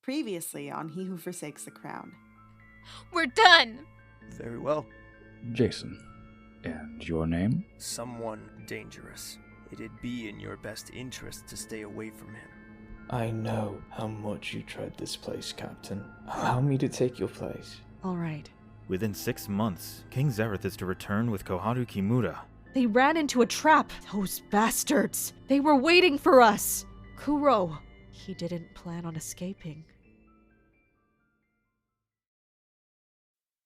Previously on He Who Forsakes the Crown. We're done! Very well. Jason. And your name? Someone dangerous. It'd be in your best interest to stay away from him. I know how much you dread this place, Captain. Allow me to take your place. All right. Within 6 months, King Zareth is to return with Koharu Kimura. They ran into a trap. Those bastards. They were waiting for us. Kuro. He didn't plan on escaping.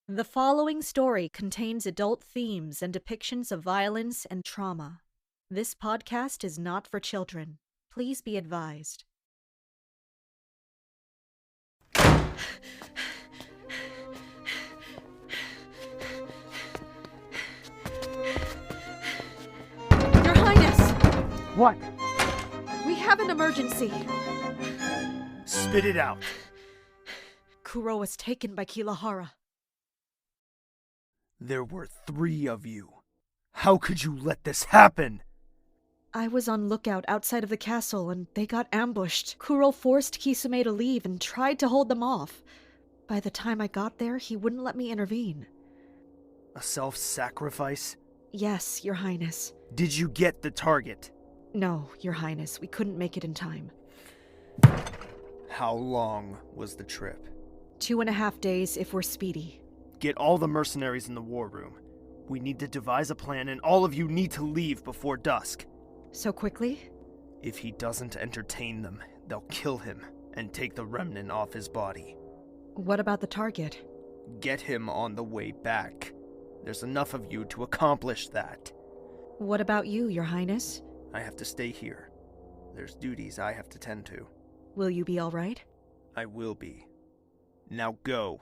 The following story contains adult themes and depictions of violence and trauma. This podcast is not for children. Please be advised. Your Highness! What? We have an emergency. Spit it out. Kuro was taken by Keilahara. There were 3 of you. How could you let this happen? I was on lookout outside of the castle and they got ambushed. Kuro forced Kisame to leave and tried to hold them off. By the time I got there, he wouldn't let me intervene. A self-sacrifice? Yes, Your Highness. Did you get the target? No, Your Highness, we couldn't make it in time. How long was the trip? 2.5 days if we're speedy. Get all the mercenaries in the war room. We need to devise a plan and all of you need to leave before dusk. So quickly? If he doesn't entertain them, they'll kill him and take the remnant off his body. What about the target? Get him on the way back. There's enough of you to accomplish that. What about you, Your Highness? I have to stay here. There's duties I have to tend to. Will you be all right? I will be. Now go.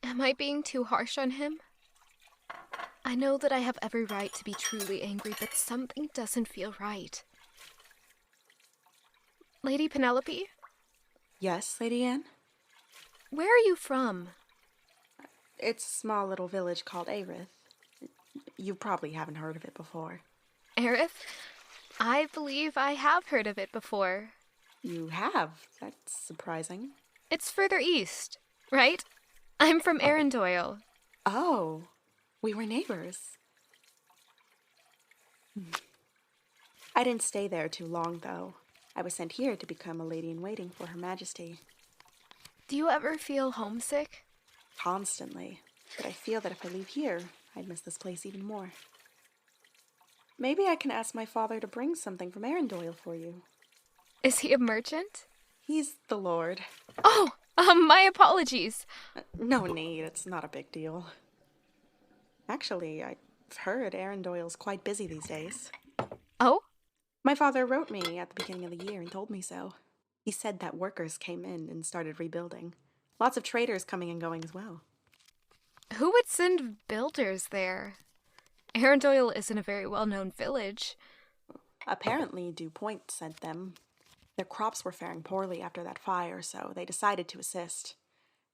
Am I being too harsh on him? I know that I have every right to be truly angry, but something doesn't feel right. Lady Penelope? Yes, Lady Anne? Where are you from? It's a small little village called Aerith. You probably haven't heard of it before. Aerith? I believe I have heard of it before. You have? That's surprising. It's further east, right? I'm from Arendelle. Oh, we were neighbors. I didn't stay there too long, though. I was sent here to become a lady-in-waiting for Her Majesty. Do you ever feel homesick? Constantly. But I feel that if I leave here, I'd miss this place even more. Maybe I can ask my father to bring something from Arendelle for you. Is he a merchant? He's the Lord. Oh, my apologies. No need, it's not a big deal. Actually, I've heard Arendelle's quite busy these days. Oh? My father wrote me at the beginning of the year and told me so. He said that workers came in and started rebuilding. Lots of traders coming and going as well. Who would send builders there? Arendelle isn't a very well-known village. Apparently, DuPont sent them. Their crops were faring poorly after that fire, so they decided to assist.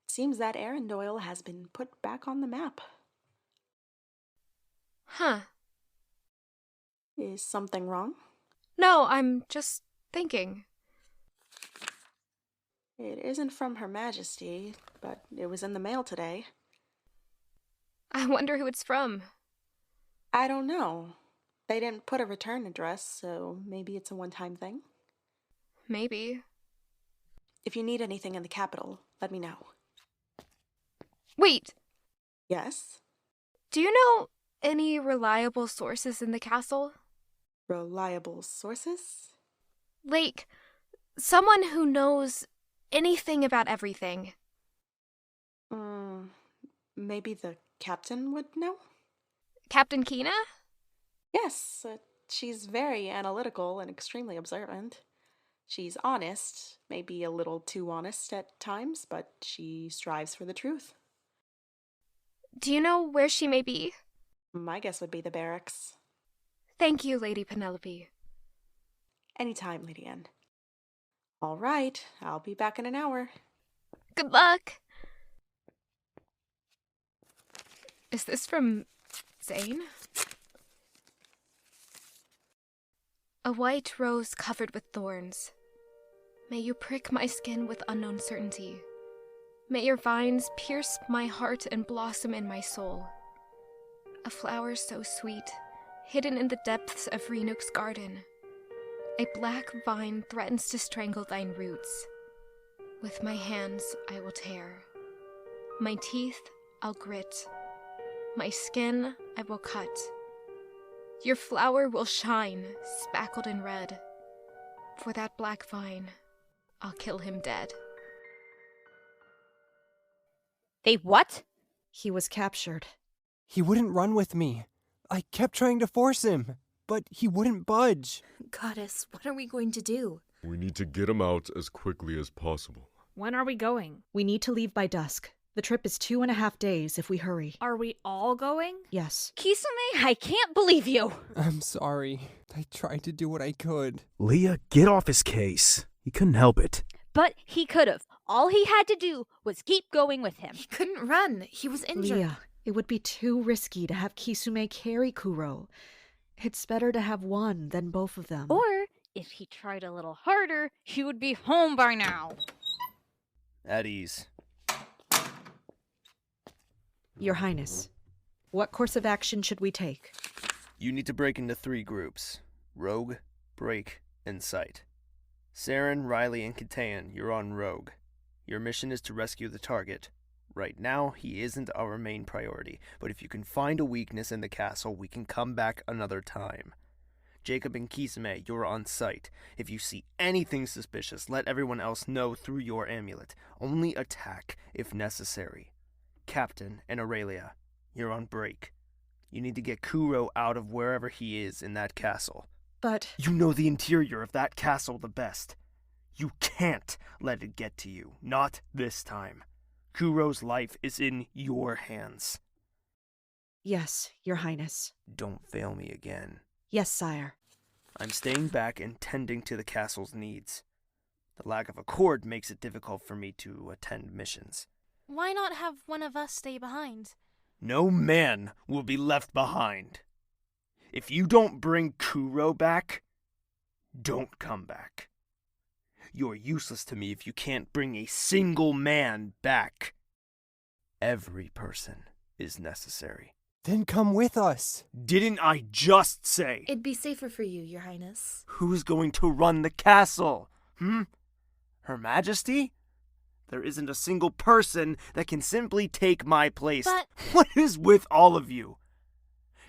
It seems that Arendelle has been put back on the map. Huh. Is something wrong? No, I'm just thinking. It isn't from Her Majesty, but it was in the mail today. I wonder who it's from. I don't know. They didn't put a return address, so maybe it's a one-time thing. Maybe. If you need anything in the capital, let me know. Wait, Yes? do you know any reliable sources in the castle? Reliable sources? Like, someone who knows anything about everything. Maybe the captain would know? Captain Kina? Yes, she's very analytical and extremely observant. She's honest, maybe a little too honest at times, but she strives for the truth. Do you know where she may be? My guess would be the barracks. Thank you, Lady Penelope. Anytime, Lady Anne. All right, I'll be back in an hour. Good luck! Is this from Zane? A white rose covered with thorns. May you prick my skin with unknown certainty. May your vines pierce my heart and blossom in my soul. A flower so sweet, hidden in the depths of Renuk's garden. A black vine threatens to strangle thine roots. With my hands I will tear. My teeth I'll grit. My skin I will cut. Your flower will shine, spackled in red. For that black vine, I'll kill him dead. They what? He was captured. He wouldn't run with me. I kept trying to force him, but he wouldn't budge. Goddess, what are we going to do? We need to get him out as quickly as possible. When are we going? We need to leave by dusk. The trip is 2.5 days if we hurry. Are we all going? Yes. Kisame, I can't believe you! I'm sorry. I tried to do what I could. Leah, get off his case. He couldn't help it. But he could've. All he had to do was keep going with him. He couldn't run. He was injured. Leah, it would be too risky to have Kisume carry Kuro. It's better to have one than both of them. Or, if he tried a little harder, he would be home by now. At ease. Your Highness, what course of action should we take? You need to break into 3 groups. Rogue, Break, and Sight. Saren, Riley, and Katayan, you're on Rogue. Your mission is to rescue the target. Right now, he isn't our main priority, but if you can find a weakness in the castle, we can come back another time. Jacob and Kisame, you're on Sight. If you see anything suspicious, let everyone else know through your amulet. Only attack if necessary. Captain and Aurelia, you're on Break. You need to get Kuro out of wherever he is in that castle. But... You know the interior of that castle the best. You can't let it get to you. Not this time. Kuro's life is in your hands. Yes, Your Highness. Don't fail me again. Yes, sire. I'm staying back and tending to the castle's needs. The lack of a cord makes it difficult for me to attend missions. Why not have one of us stay behind? No man will be left behind. If you don't bring Kuro back, don't come back. You're useless to me if you can't bring a single man back. Every person is necessary. Then come with us. Didn't I just say? It'd be safer for you, Your Highness. Who's going to run the castle? Her Majesty? There isn't a single person that can simply take my place. But... What is with all of you?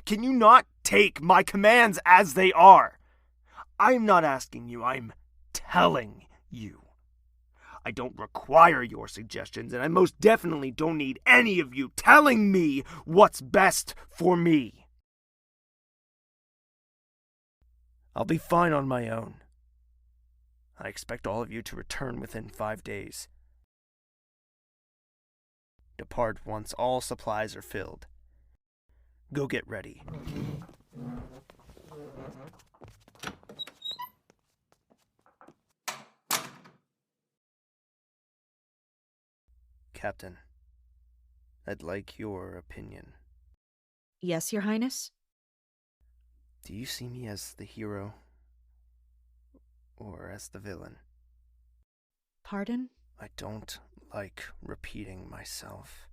Can you not take my commands as they are? I'm not asking you, I'm telling you. I don't require your suggestions, and I most definitely don't need any of you telling me what's best for me. I'll be fine on my own. I expect all of you to return within 5 days. Depart once all supplies are filled. Go get ready. Captain, I'd like your opinion. Yes, Your Highness? Do you see me as the hero or as the villain? Pardon? I don't like repeating myself.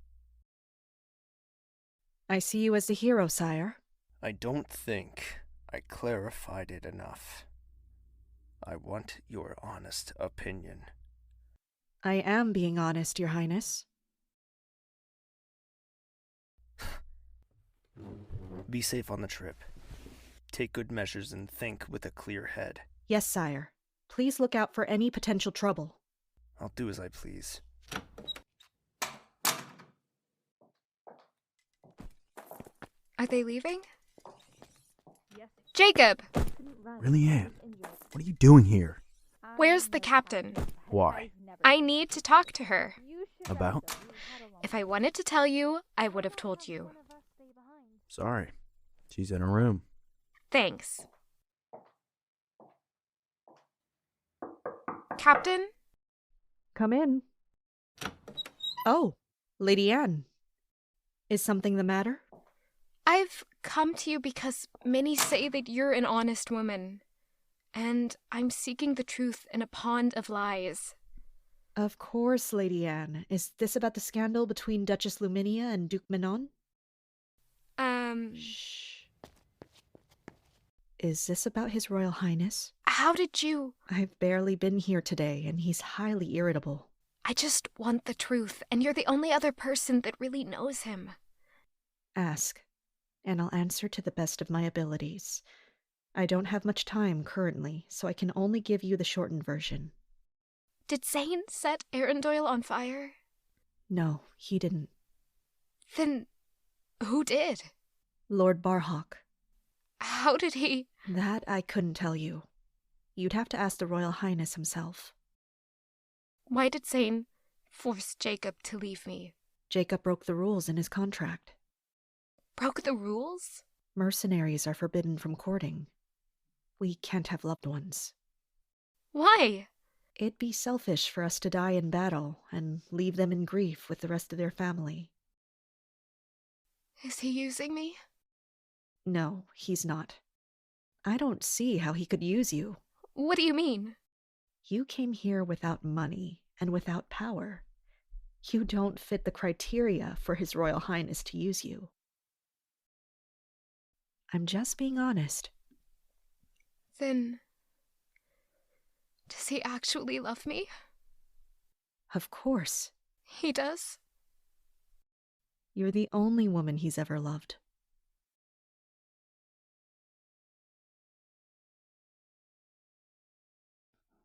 I see you as the hero, sire. I don't think I clarified it enough. I want your honest opinion. I am being honest, Your Highness. Be safe on the trip. Take good measures and think with a clear head. Yes, sire. Please look out for any potential trouble. I'll do as I please. Are they leaving? Jacob! Really, Anne? What are you doing here? Where's the captain? Why? I need to talk to her. About? If I wanted to tell you, I would have told you. Sorry. She's in her room. Thanks. Captain? Come in. Oh, Lady Anne. Is something the matter? I've come to you because many say that you're an honest woman. and I'm seeking the truth in a pond of lies. Of course, Lady Anne. Is this about the scandal between Duchess Luminia and Duke Manon? Shh. Is this about His Royal Highness? How did you... I've barely been here today, and he's highly irritable. I just want the truth, and you're the only other person that really knows him. Ask, and I'll answer to the best of my abilities. I don't have much time currently, so I can only give you the shortened version. Did Zane set Arundel on fire? No, he didn't. Then who did? Lord Barhawk. How did he... That I couldn't tell you. You'd have to ask the Royal Highness himself. Why did Zane force Jacob to leave me? Jacob broke the rules in his contract. Broke the rules? Mercenaries are forbidden from courting. We can't have loved ones. Why? It'd be selfish for us to die in battle and leave them in grief with the rest of their family. Is he using me? No, he's not. I don't see how he could use you. What do you mean? You came here without money and without power. You don't fit the criteria for His Royal Highness to use you. I'm just being honest. Then... does he actually love me? Of course. He does? You're the only woman he's ever loved.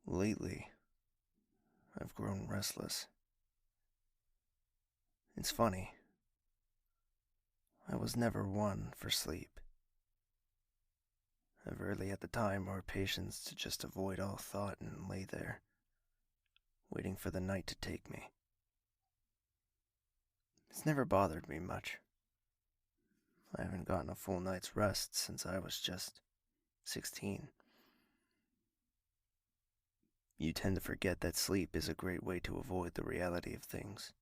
Lately, I've grown restless. It's funny. I was never one for sleep. I rarely had the time or patience to just avoid all thought and lay there, waiting for the night to take me. It's never bothered me much. I haven't gotten a full night's rest since I was just 16. You tend to forget that sleep is a great way to avoid the reality of things.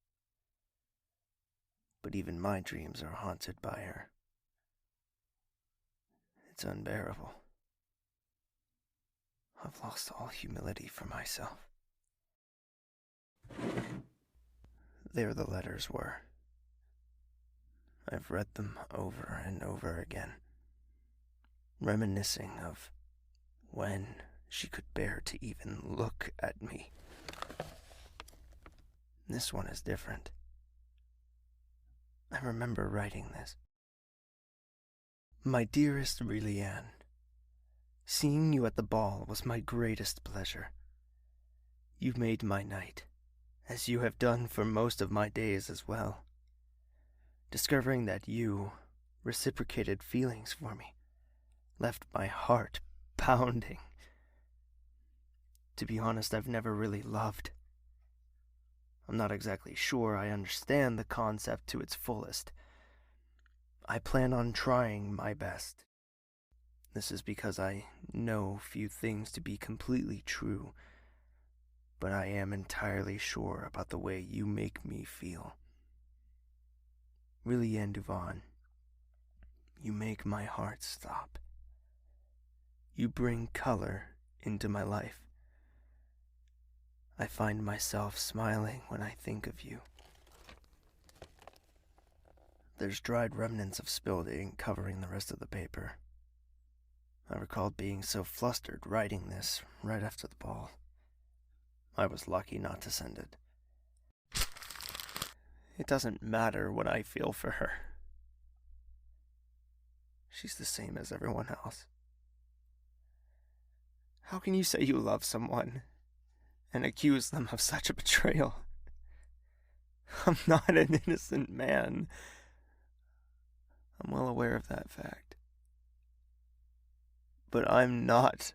But even my dreams are haunted by her. It's unbearable. I've lost all humility for myself. There the letters were. I've read them over and over again, reminiscing of when she could bear to even look at me. This one is different. I remember writing this. My dearest Relianne, seeing you at the ball was my greatest pleasure. You made my night, as you have done for most of my days as well. Discovering that you reciprocated feelings for me left my heart pounding. To be honest, I've never really loved. I'm not exactly sure I understand the concept to its fullest. I plan on trying my best. This is because I know few things to be completely true, but I am entirely sure about the way you make me feel. Relianne Duvon, you make my heart stop. You bring color into my life. I find myself smiling when I think of you. There's dried remnants of spilled ink covering the rest of the paper. I recalled being so flustered writing this right after the ball. I was lucky not to send it. It doesn't matter what I feel for her. She's the same as everyone else. How can you say you love someone and accuse them of such a betrayal? I'm not an innocent man. I'm well aware of that fact. But I'm not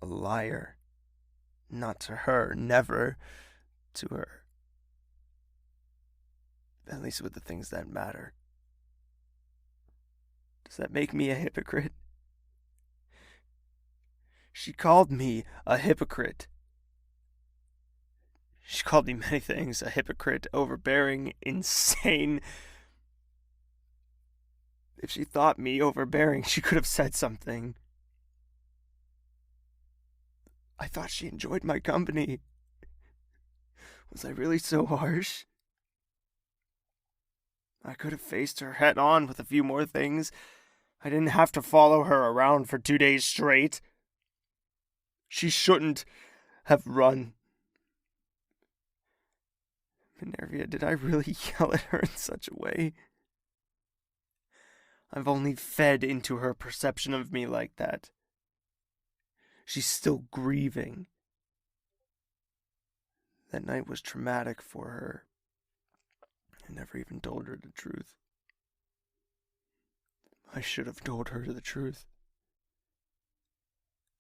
a liar. Not to her, never to her. At least with the things that matter. Does that make me a hypocrite? She called me a hypocrite. She called me many things, a hypocrite, overbearing, insane. If she thought me overbearing, she could have said something. I thought she enjoyed my company. Was I really so harsh? I could have faced her head on with a few more things. I didn't have to follow her around for 2 days straight. She shouldn't have run. Minervia, did I really yell at her in such a way? I've only fed into her perception of me like that. She's still grieving. That night was traumatic for her. I never even told her the truth. I should have told her the truth.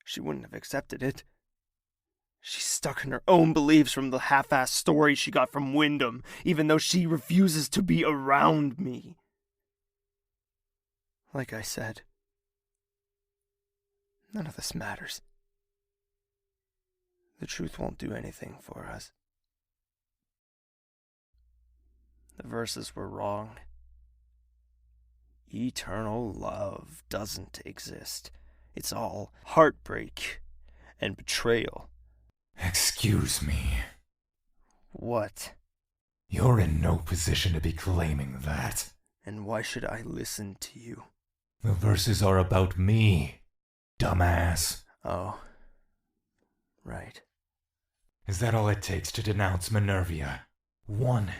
She wouldn't have accepted it. She's stuck in her own beliefs from the half-assed story she got from Wyndham, even though she refuses to be around me. Like I said, none of this matters. The truth won't do anything for us. The verses were wrong. Eternal love doesn't exist. It's all heartbreak and betrayal. Excuse me. What? You're in no position to be claiming that. And why should I listen to you? The verses are about me, dumbass. Oh. Right. Is that all it takes to denounce Minervia? One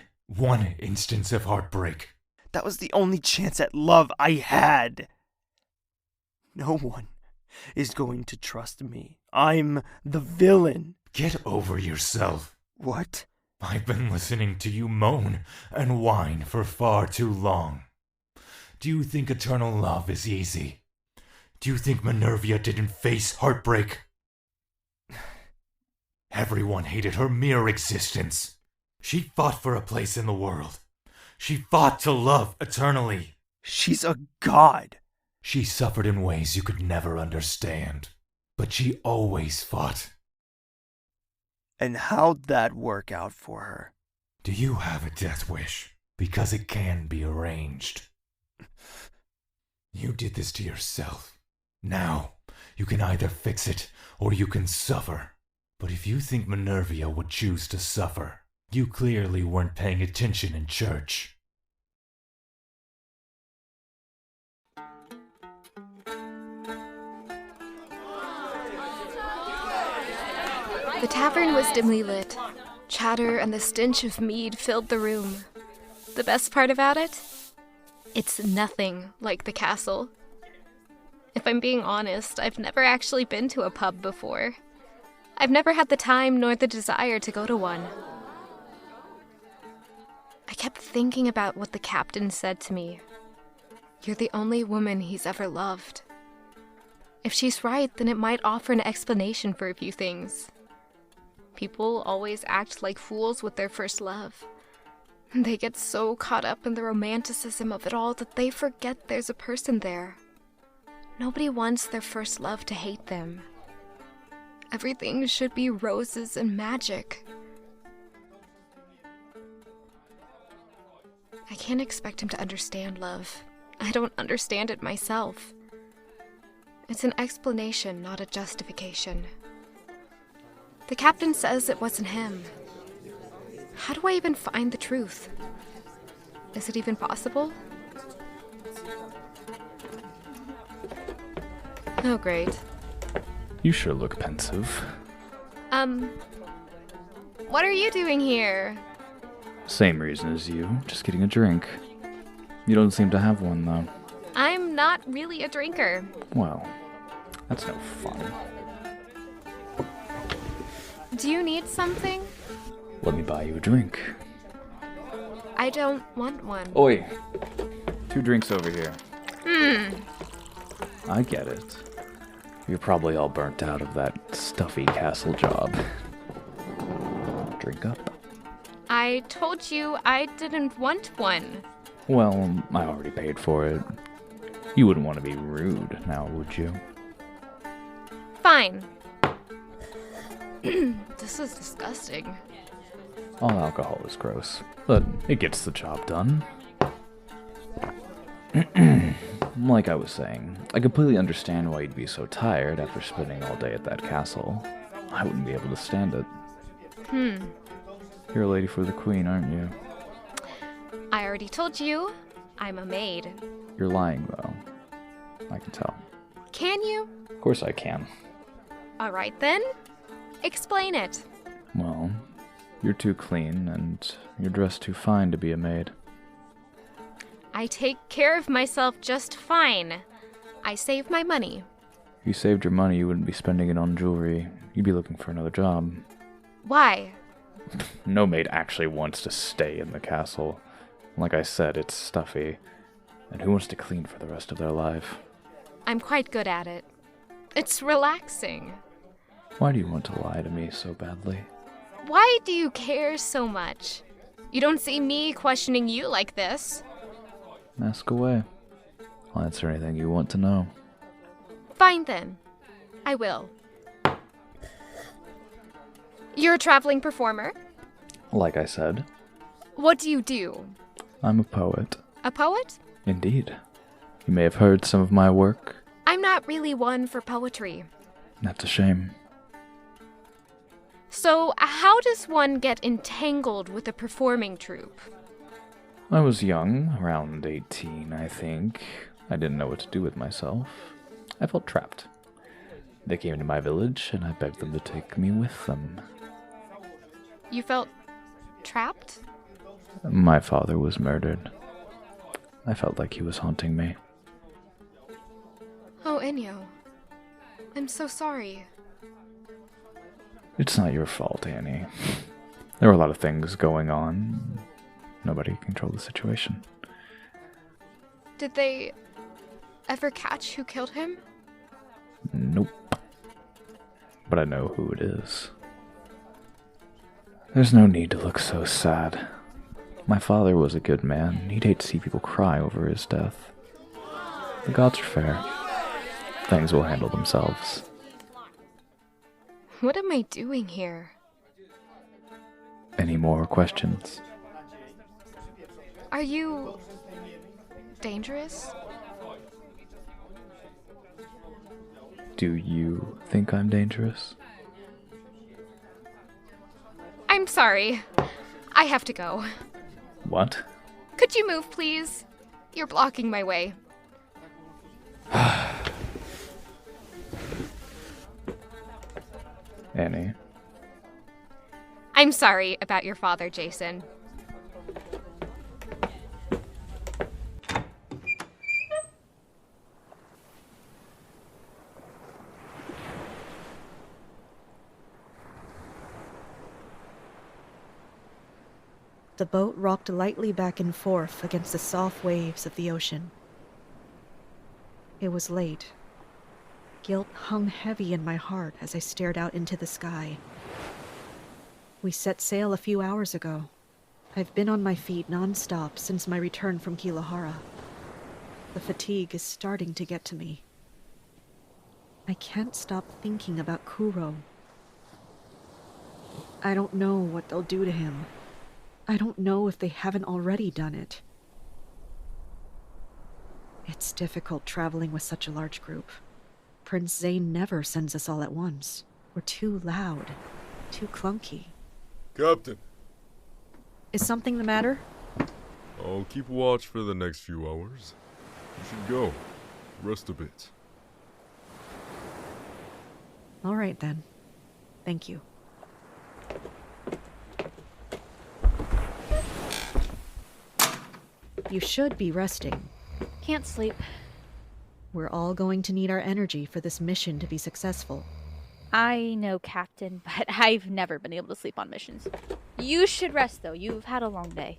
instance of heartbreak. That was the only chance at love I had. No one is going to trust me. I'm the villain. Get over yourself. What? I've been listening to you moan and whine for far too long. Do you think eternal love is easy? Do you think Minervia didn't face heartbreak? Everyone hated her mere existence. She fought for a place in the world. She fought to love eternally. She's a god. She suffered in ways you could never understand, but she always fought. And how'd that work out for her? Do you have a death wish? Because it can be arranged. You did this to yourself. Now, you can either fix it, or you can suffer. But if you think Minervia would choose to suffer, you clearly weren't paying attention in church. The tavern was dimly lit. Chatter and the stench of mead filled the room. The best part about it? It's nothing like the castle. If I'm being honest, I've never actually been to a pub before. I've never had the time nor the desire to go to one. I kept thinking about what the captain said to me. You're the only woman he's ever loved. If she's right, then it might offer an explanation for a few things. People always act like fools with their first love. They get so caught up in the romanticism of it all that they forget there's a person there. Nobody wants their first love to hate them. Everything should be roses and magic. I can't expect him to understand love. I don't understand it myself. It's an explanation, not a justification. The captain says it wasn't him. How do I even find the truth? Is it even possible? Oh, great. You sure look pensive. What are you doing here? Same reason as you, just getting a drink. You don't seem to have one, though. I'm not really a drinker. Well, that's no fun. Do you need something? Let me buy you a drink. I don't want one. Oi! 2 drinks over here. I get it. You're probably all burnt out of that stuffy castle job. Drink up. I told you I didn't want one. Well, I already paid for it. You wouldn't want to be rude now, would you? Fine. This is disgusting. All alcohol is gross, but it gets the job done. Like I was saying, I completely understand why you'd be so tired after spending all day at that castle. I wouldn't be able to stand it. Hmm. You're a lady for the queen, aren't you? I already told you, I'm a maid. You're lying, though. I can tell. Can you? Of course I can. All right then. Explain it. Well, you're too clean, and you're dressed too fine to be a maid. I take care of myself just fine. I save my money. If you saved your money, you wouldn't be spending it on jewelry. You'd be looking for another job. Why? No maid actually wants to stay in the castle. Like I said, it's stuffy. And who wants to clean for the rest of their life? I'm quite good at it. It's relaxing. Why do you want to lie to me so badly? Why do you care so much? You don't see me questioning you like this. Ask away. I'll answer anything you want to know. Fine then. I will. You're a traveling performer? Like I said, What do you do? I'm a poet. A poet? Indeed. You may have heard some of my work. I'm not really one for poetry. That's a shame. So, how does one get entangled with a performing troupe? I was young, around 18, I think. I didn't know what to do with myself. I felt trapped. They came to my village, and I begged them to take me with them. You felt trapped? My father was murdered. I felt like he was haunting me. Oh, Ennio. I'm so sorry. It's not your fault, Annie. There were a lot of things going on. Nobody controlled the situation. Did they ever catch who killed him? Nope. But I know who it is. There's no need to look so sad. My father was a good man. He'd hate to see people cry over his death. The gods are fair. Things will handle themselves. What am I doing here? Any more questions? Are you dangerous? Do you think I'm dangerous? I'm sorry. I have to go. What? Could you move, please? You're blocking my way. Annie. I'm sorry about your father, Jason. The boat rocked lightly back and forth against the soft waves of the ocean. It was late. Guilt hung heavy in my heart as I stared out into the sky. We set sail a few hours ago. I've been on my feet non-stop since my return from Keilahara. The fatigue is starting to get to me. I can't stop thinking about Kuro. I don't know what they'll do to him. I don't know if they haven't already done it. It's difficult traveling with such a large group. Prince Zane never sends us all at once. We're too loud, too clunky. Captain! Is something the matter? I'll keep watch for the next few hours. You should go. Rest a bit. All right then. Thank you. You should be resting. Can't sleep. We're all going to need our energy for this mission to be successful. I know, Captain, but I've never been able to sleep on missions. You should rest, though. You've had a long day.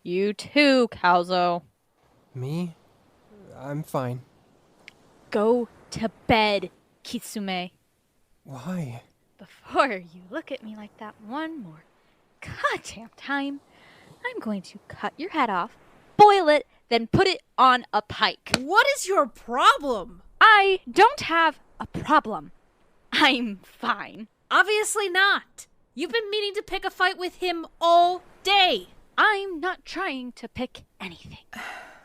You too, Calzo. Me? I'm fine. Go to bed, Kitsume. Why? Before you look at me like that one more goddamn time, I'm going to cut your head off, boil it, then put it on a pike. What is your problem? I don't have a problem. I'm fine. Obviously not. You've been meaning to pick a fight with him all day. I'm not trying to pick anything.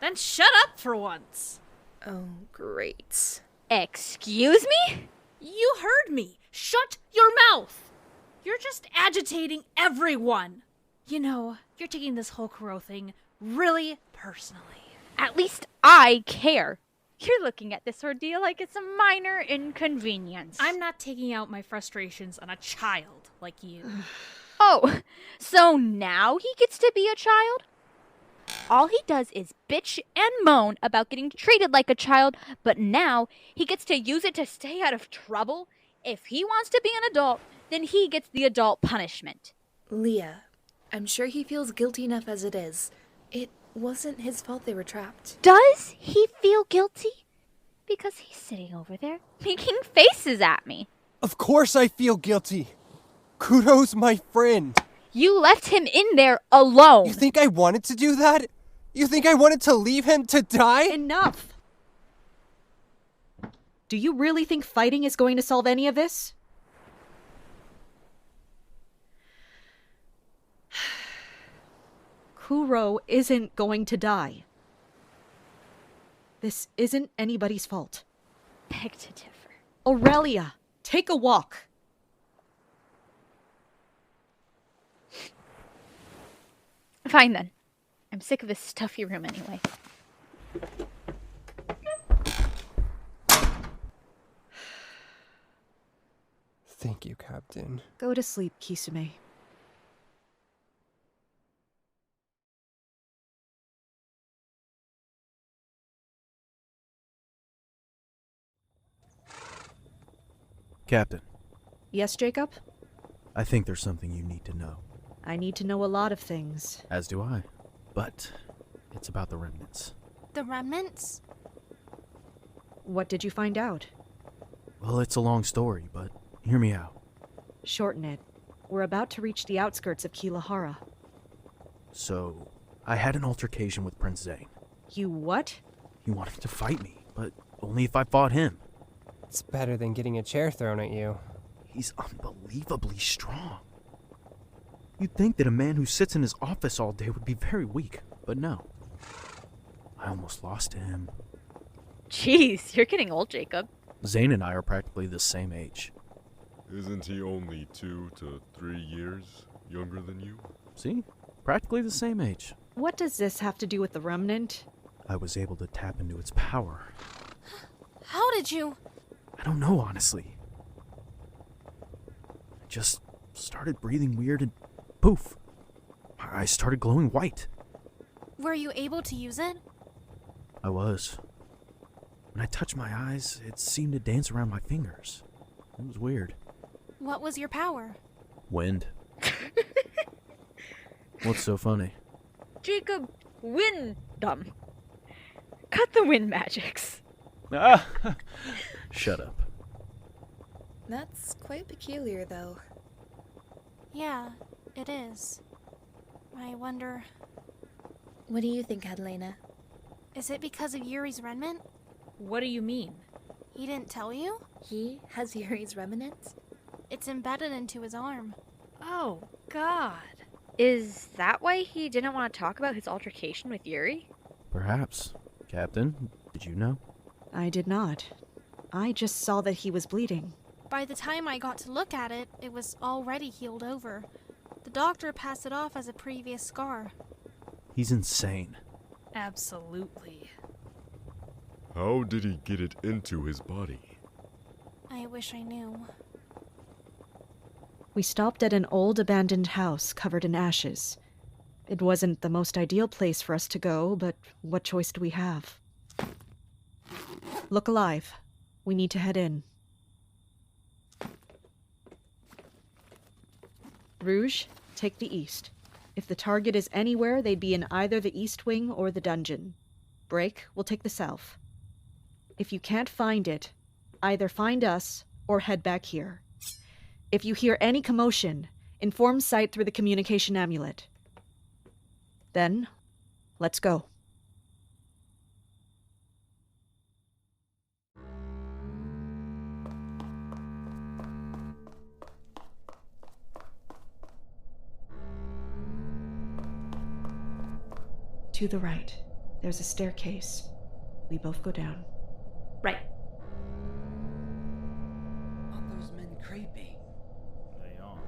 Then shut up for once. Oh, great. Excuse me? You heard me. Shut your mouth. You're just agitating everyone. You know, you're taking this whole Kuro thing really personally. At least I care. You're looking at this ordeal like it's a minor inconvenience. I'm not taking out my frustrations on a child like you. Oh, so now he gets to be a child? All he does is bitch and moan about getting treated like a child, but now he gets to use it to stay out of trouble? If he wants to be an adult, then he gets the adult punishment. Leah, I'm sure he feels guilty enough as it is. It wasn't his fault they were trapped. Does he feel guilty? Because he's sitting over there making faces at me. Of course I feel guilty. Kuro's my friend. You left him in there alone. You think I wanted to do that? You think I wanted to leave him to die? Enough! Do you really think fighting is going to solve any of this? Kuro isn't going to die. This isn't anybody's fault. Beg to differ. Aurelia, take a walk. Fine then. I'm sick of this stuffy room anyway. Thank you, Captain. Go to sleep, Kisume. Captain, Yes, Jacob? I think there's something you need to know. I need to know a lot of things. As do I. But it's about the remnants. The remnants? What did you find out? Well, it's a long story, but hear me out. Shorten it. We're about to reach the outskirts of Keilahara. So, I had an altercation with Prince Zane. You what? He wanted to fight me, but only if I fought him. It's better than getting a chair thrown at you. He's unbelievably strong. You'd think that a man who sits in his office all day would be very weak, but no. I almost lost to him. Jeez, you're getting old, Jacob. Zane and I are practically the same age. Isn't he only 2 to 3 years younger than you? See? Practically the same age. What does this have to do with the remnant? I was able to tap into its power. How did you? I don't know, honestly. I just started breathing weird and poof. I started glowing white. Were you able to use it? I was. When I touched my eyes, it seemed to dance around my fingers. It was weird. What was your power? Wind. What's so funny? Jacob, wind dumb. Cut the wind magics. Ah! Shut up. That's quite peculiar, though. Yeah, it is. I wonder... What do you think, Adelena? Is it because of Yuri's remnant? What do you mean? He didn't tell you? He has Yuri's remnant? It's embedded into his arm. Oh, God. Is that why he didn't want to talk about his altercation with Yuri? Perhaps. Captain, did you know? I did not. I just saw that he was bleeding. By the time I got to look at it, it was already healed over. The doctor passed it off as a previous scar. He's insane. Absolutely. How did he get it into his body? I wish I knew. We stopped at an old abandoned house covered in ashes. It wasn't the most ideal place for us to go, but what choice do we have? Look alive. We need to head in. Rouge, take the east. If the target is anywhere, they'd be in either the east wing or the dungeon. Break will take the south. If you can't find it, either find us or head back here. If you hear any commotion, inform Sight through the communication amulet. Then, let's go. To the right. There's a staircase. We both go down. Right. Aren't those men creepy? They are.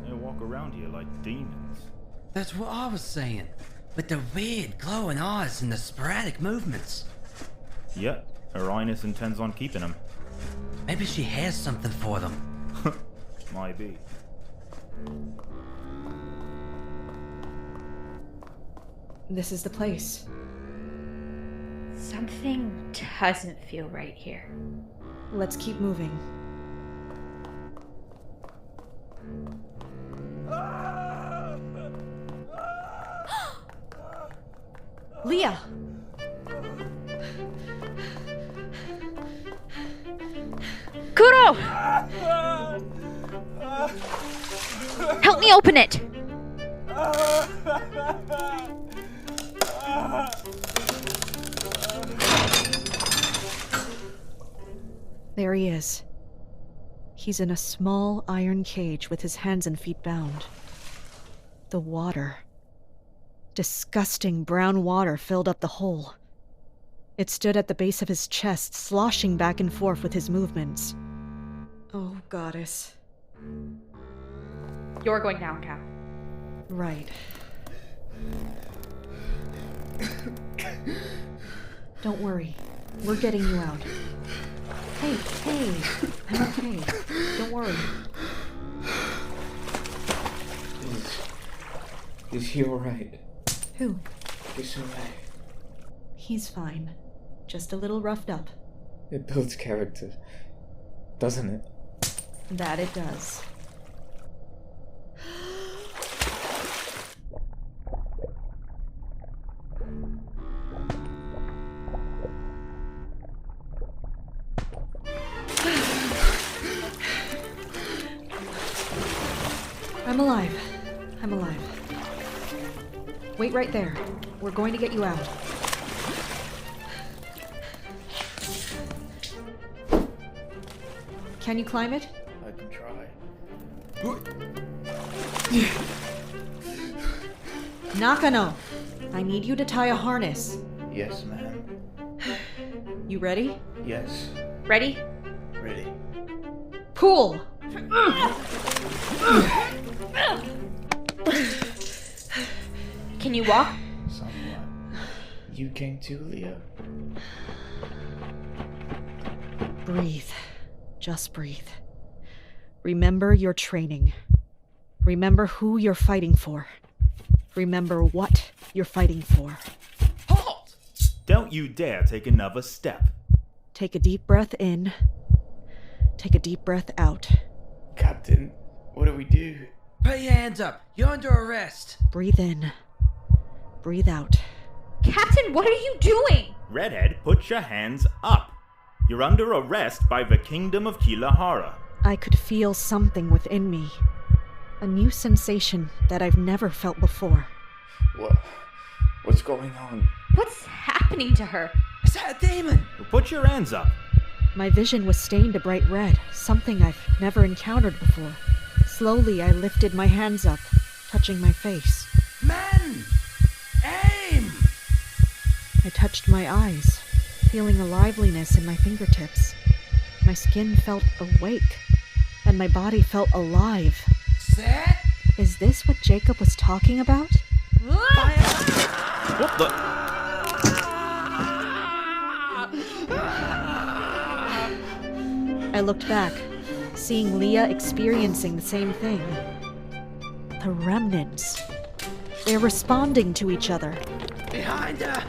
They walk around here like demons. That's what I was saying. With the weird glowing eyes and the sporadic movements. Yep, Her Highness intends on keeping them. Maybe she has something for them. Might be. This is the place. Something doesn't feel right here. Let's keep moving. Leah! Kuro! Help me open it! There he is. He's in a small iron cage with his hands and feet bound. The water. Disgusting brown water filled up the hole. It stood at the base of his chest, sloshing back and forth with his movements. Oh, goddess. You're going down, Cap. Right. Don't worry. We're getting you out. Hey, I'm okay. Don't worry. Is he alright? Who? Isume. He's fine. Just a little roughed up. It builds character, doesn't it? That it does. I'm alive. Wait right there. We're going to get you out. Can you climb it? I can try. Nakano! I need you to tie a harness. Yes, ma'am. You ready? Yes. Ready? Ready. Pull! Can you walk? Somewhat. You came too, Leo? Breathe. Just breathe. Remember your training. Remember who you're fighting for. Remember what you're fighting for. Halt! Don't you dare take another step. Take a deep breath in. Take a deep breath out. Captain, what do we do? Put your hands up. You're under arrest. Breathe in. Breathe out. Captain, what are you doing? Redhead, put your hands up. You're under arrest by the Kingdom of Keilahara. I could feel something within me. A new sensation that I've never felt before. What's going on? What's happening to her? Is that a demon? Well, put your hands up. My vision was stained a bright red, something I've never encountered before. Slowly, I lifted my hands up, touching my face. Men! Aim! I touched my eyes, feeling a liveliness in my fingertips. My skin felt awake, and my body felt alive. Set! Is this what Jacob was talking about? What the? I looked back, seeing Leah experiencing the same thing. The remnants. They're responding to each other. Behind her!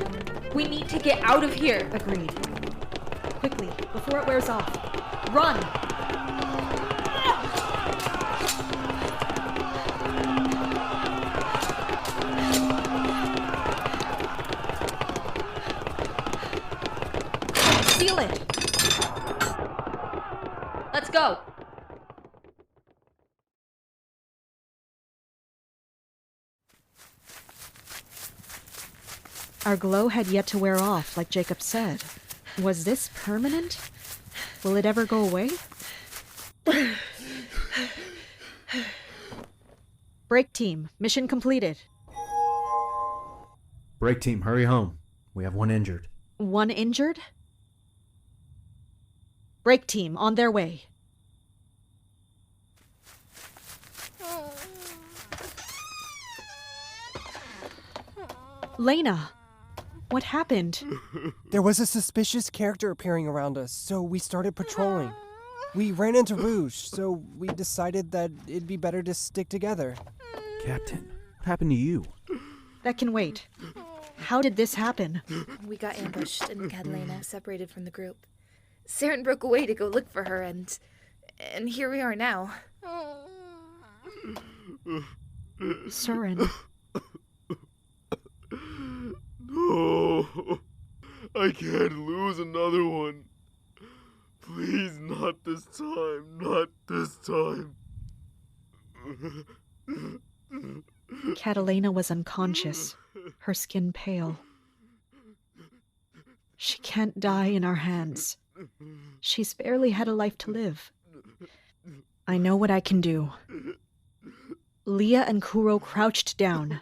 We need to get out of here. Agreed. Quickly, before it wears off. Run! Seal it! Let's go. Our glow had yet to wear off, like Jacob said. Was this permanent? Will it ever go away? Break team, mission completed. Break team, hurry home. We have one injured. One injured? Break team, on their way. Lena, what happened? There was a suspicious character appearing around us, so we started patrolling. We ran into Rouge, so we decided that it'd be better to stick together. Captain, what happened to you? That can wait. How did this happen? We got ambushed and Catalina separated from the group. Saren broke away to go look for her, and here we are now. Surin. No, I can't lose another one. Please, not this time, not this time. Catalina was unconscious, her skin pale. She can't die in our hands. She's barely had a life to live. I know what I can do. Leah and Kuro crouched down,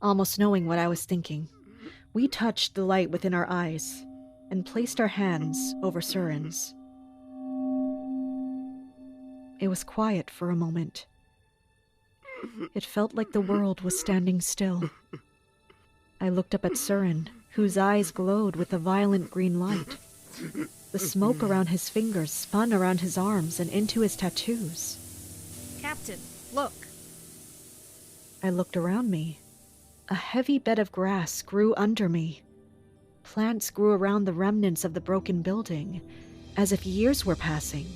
almost knowing what I was thinking. We touched the light within our eyes and placed our hands over Surin's. It was quiet for a moment. It felt like the world was standing still. I looked up at Surin, whose eyes glowed with a violent green light. The smoke around his fingers spun around his arms and into his tattoos. Captain, look. I looked around me. A heavy bed of grass grew under me. Plants grew around the remnants of the broken building, as if years were passing.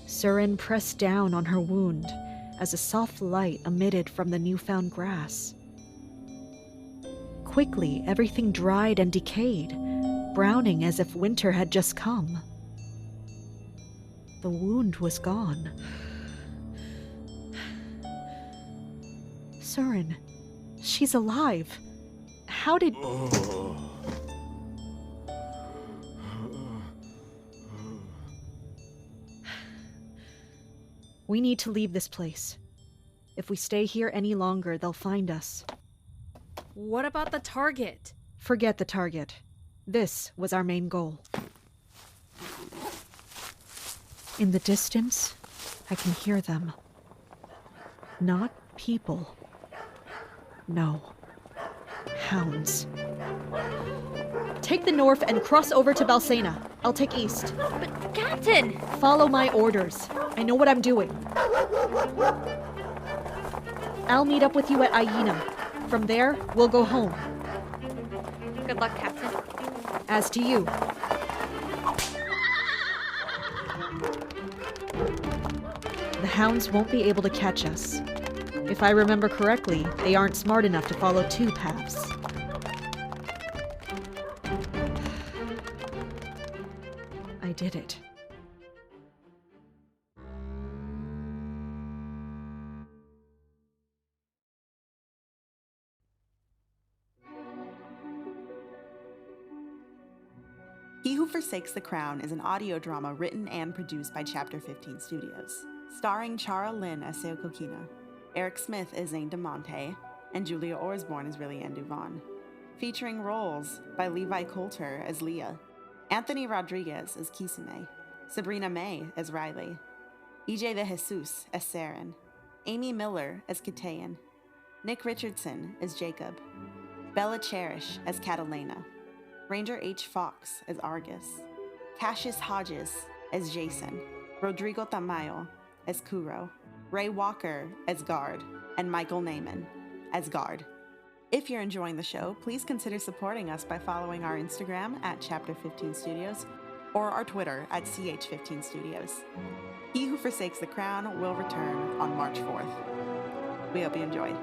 Surin pressed down on her wound as a soft light emitted from the newfound grass. Quickly, everything dried and decayed, browning as if winter had just come. The wound was gone. Surin, she's alive. How did... We need to leave this place. If we stay here any longer, they'll find us. What about the target? Forget the target. This was our main goal. In the distance, I can hear them. Not people. No. Hounds. Take the north and cross over to Balsena. I'll take east. But, Captain! Follow my orders. I know what I'm doing. I'll meet up with you at Aina. From there, we'll go home. Good luck, Captain. As to you. The hounds won't be able to catch us. If I remember correctly, they aren't smart enough to follow two paths. I did it. He Who Forsakes the Crown is an audio drama written and produced by Chapter 15 Studios, starring Chara Lynn as Seokokina, Eric Smith as Zane DeMonte, and Julia Orsborn as Rillianne Duvon, featuring roles by Levi Coulter as Leah, Anthony Rodriguez as Kisame, Sabrina May as Riley, EJ de Jesus as Saren, Amy Miller as Kitayan, Nick Richardson as Jacob, Bella Cherish as Catalina, Ranger H. Fox as Argus, Cassius Hodges as Jason, Rodrigo Tamayo as Kuro, Ray Walker as Guard, and Michael Naiman as Guard. If you're enjoying the show, please consider supporting us by following our Instagram at Chapter 15 Studios or our Twitter at CH15 Studios. He Who Forsakes the Crown will return on March 4th. We hope you enjoyed.